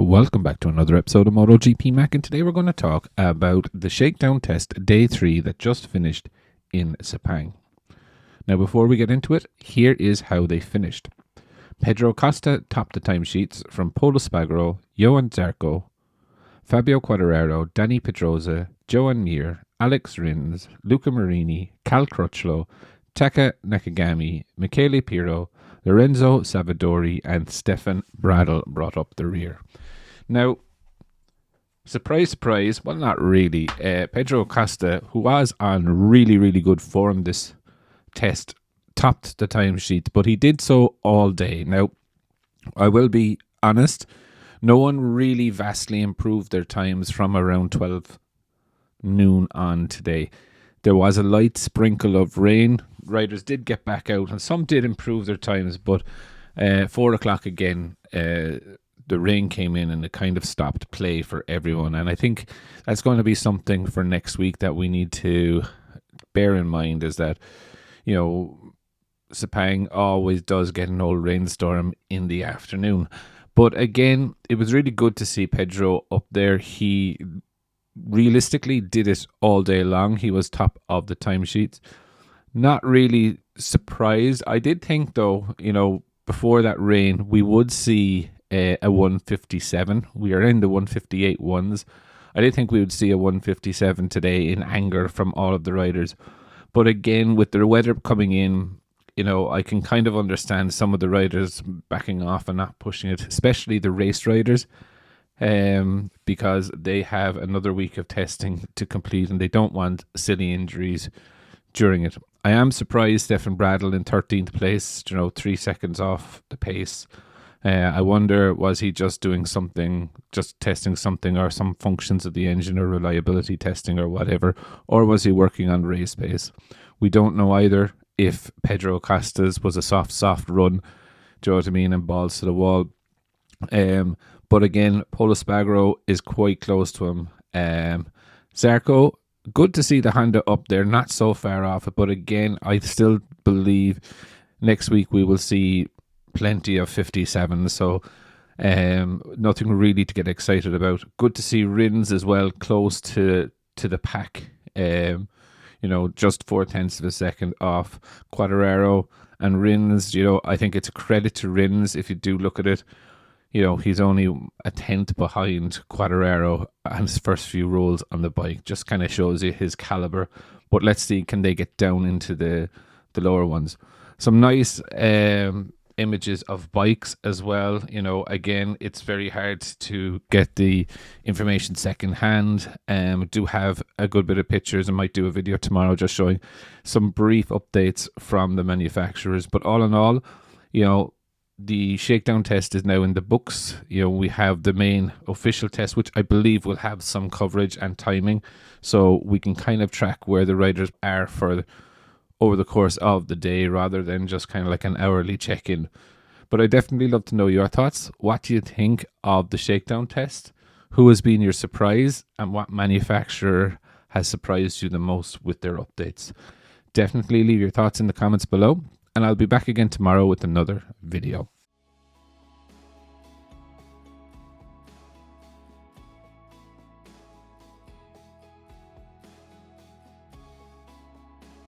Welcome back to another episode of MotoGP Mac, and today we're going to talk about the Shakedown test day 3 that just finished in Sepang. Now, before we get into it, here is how they finished. Pedro Costa topped the timesheets from Polo Espargaro, Johan Zarco, Fabio Quartararo, Danny Pedrosa, Joan Mir, Alex Rins, Luca Marini, Cal Crutchlow, Taka Nakagami, Michele Pirro, Lorenzo Savadori, and Stefan Bradl brought up the rear. Now, surprise, surprise, well, not really. Pedro Costa, who was on really good form this test, topped the timesheet, but he did so all day. Now, I will be honest, no one really vastly improved their times from around 12 noon on today. There was a light sprinkle of rain. Riders did get back out, and some did improve their times, but 4 o'clock again, the rain came in and it kind of stopped play for everyone. And I think that's going to be something for next week that we need to bear in mind, is that, you know, Sepang always does get an old rainstorm in the afternoon. But again, it was really good to see Pedro up there. He realistically did it all day long. He was top of the timesheets. Not really surprised. I did think, though, you know, before that rain, we would see a 157. We are in the 158 ones. I did think we would see a 157 today in anger from all of the riders. But again, with the weather coming in, you know, I can kind of understand some of the riders backing off and not pushing it, especially the race riders, because they have another week of testing to complete and they don't want silly injuries during it. I am surprised Stefan Bradl in 13th place, 3 seconds off the pace. I wonder, was he just doing something, just testing something or some functions of the engine or reliability testing or whatever, or was he working on race pace? We don't know either if Pedro Costa's was a soft run, do you know what I mean, and balls to the wall. But again, Polo Espargaro is quite close to him. Zarco, good to see the Honda up there, not so far off it, but again, I still believe next week we will see plenty of 57, so nothing really to get excited about. Good to see Rins as well, close to the pack, just 0.4 of a second off Quartararo and Rins. I think it's a credit to Rins if you do look at it. He's only a 10th behind Quartararo on his first few rolls on the bike. Just kind of shows you his caliber. But let's see, can they get down into the lower ones? Some nice images of bikes as well. Again, it's very hard to get the information secondhand. Do have a good bit of pictures. I might do a video tomorrow just showing some brief updates from the manufacturers. But all in all, the Shakedown test is now in the books. We have the main official test, which I believe will have some coverage and timing, so we can kind of track where the riders are over the course of the day, rather than just kind of like an hourly check-in. But I definitely love to know your thoughts. What do you think of the Shakedown test? Who has been your surprise, and what manufacturer has surprised you the most with their updates? Definitely leave your thoughts in the comments below, and I'll be back again tomorrow with another video.